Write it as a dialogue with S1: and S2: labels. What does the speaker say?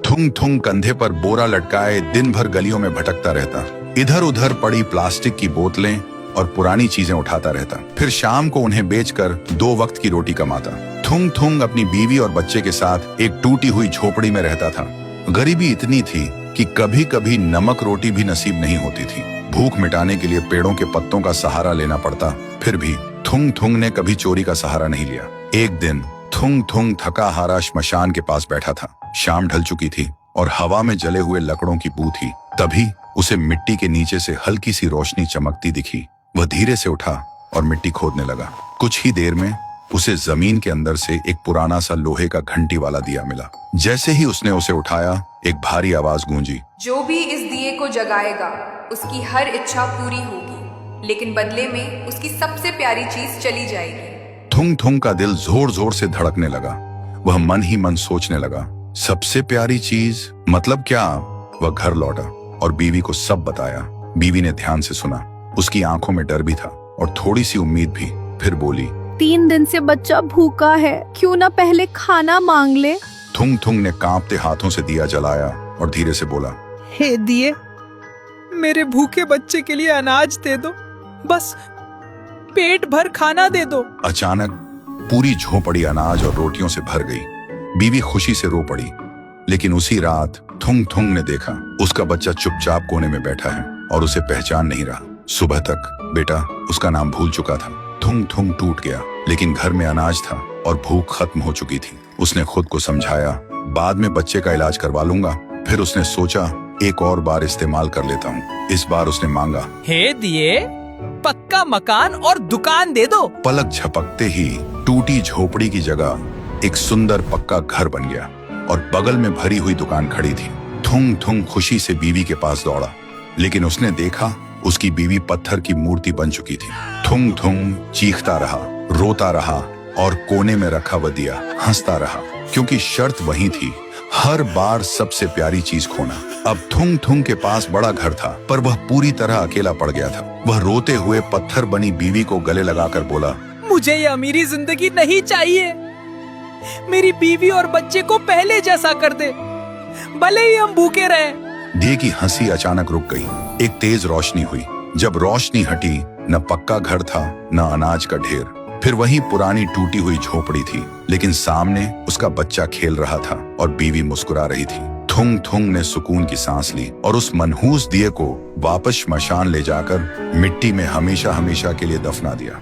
S1: थुंग थुंग कंधे पर बोरा लटकाए दिन भर गलियों में भटकता रहता। इधर उधर पड़ी प्लास्टिक की बोतलें और पुरानी चीजें उठाता रहता। फिर शाम को उन्हें बेचकर 2 वक्त की रोटी कमाता। थुंग थुंग अपनी बीवी और बच्चे के साथ एक टूटी हुई झोपड़ी में रहता था। गरीबी इतनी थी कि कभी कभी नमक रोटी भी नसीब नहीं होती थी। भूख मिटाने के लिए पेड़ों के पत्तों का सहारा लेना पड़ता। फिर भी थुंग थुंग ने कभी चोरी का सहारा नहीं लिया। एक दिन थुंग थुंग थका हारा श्मशान के पास बैठा था। शाम ढल चुकी थी और हवा में जले हुए लकड़ों की बू थी। तभी उसे मिट्टी के नीचे से हल्की सी रोशनी चमकती दिखी। वह धीरे से उठा और मिट्टी खोदने लगा। कुछ ही देर में उसे जमीन के अंदर से एक पुराना सा लोहे का घंटी वाला दिया मिला। जैसे ही उसने उसे उठाया, एक भारी आवाज गूंजी,
S2: जो भी इस दिए को जगाएगा उसकी हर इच्छा पूरी होगी, लेकिन बदले में उसकी सबसे प्यारी चीज चली जाएगी।
S1: थुंग थुंग का दिल जोर जोर से धड़कने लगा। वह मन ही मन सोचने लगा, सबसे प्यारी चीज मतलब क्या? वह घर लौटा और बीवी को सब बताया। बीवी ने ध्यान से सुना। उसकी आंखों में डर भी था और थोड़ी सी उम्मीद भी। फिर बोली,
S3: 3 दिन से बच्चा भूखा है, क्यों ना पहले खाना मांग ले।
S1: थुंग थुंग ने कांपते हाथों से दिया जलाया और धीरे से बोला,
S4: हे दिए, मेरे भूखे बच्चे के लिए अनाज दे दो, बस पेट भर खाना दे दो।
S1: अचानक पूरी झोपड़ी अनाज और रोटियों से भर गई। बीवी खुशी से रो पड़ी। लेकिन उसी रात थुंग थुंग ने देखा उसका बच्चा चुपचाप कोने में बैठा है और उसे पहचान नहीं रहा। सुबह तक बेटा उसका नाम भूल चुका था। थुंग थुंग टूट गया, लेकिन घर में अनाज था और भूख खत्म हो चुकी थी। उसने खुद को समझाया, बाद में बच्चे का इलाज करवा लूंगा। फिर उसने सोचा, एक और बार इस्तेमाल कर लेता हूँ। इस बार उसने मांगा,
S4: हे दिए, पक्का मकान और दुकान दे दो।
S1: पलक झपकते ही टूटी झोपड़ी की जगह एक सुंदर पक्का घर बन गया और बगल में भरी हुई दुकान खड़ी थी। थुंग थुंग खुशी से बीवी के पास दौड़ा, लेकिन उसने देखा उसकी बीवी पत्थर की मूर्ति बन चुकी थी। थुंग थुंग चीखता रहा, रोता रहा और कोने में रखा वह दिया हंसता रहा, क्योंकि शर्त वही थी, हर बार सबसे प्यारी चीज खोना। अब थुंग थुंग के पास बड़ा घर था, पर वह पूरी तरह अकेला पड़ गया था। वह रोते हुए पत्थर बनी बीवी को गले लगाकर बोला,
S4: मुझे ये अमीरी जिंदगी नहीं चाहिए। मेरी बीवी और बच्चे को पहले जैसा कर दे, भले ही हम भूखे रहे।
S1: दिए की हंसी अचानक रुक गई। एक तेज रोशनी हुई। जब रोशनी हटी, न पक्का घर था न अनाज का ढेर। फिर वही पुरानी टूटी हुई झोपड़ी थी, लेकिन सामने उसका बच्चा खेल रहा था और बीवी मुस्कुरा रही थी। थुंग थुंग ने सुकून की सांस ली और उस मनहूस दिए को वापस श्मशान ले जाकर मिट्टी में हमेशा हमेशा के लिए दफना दिया।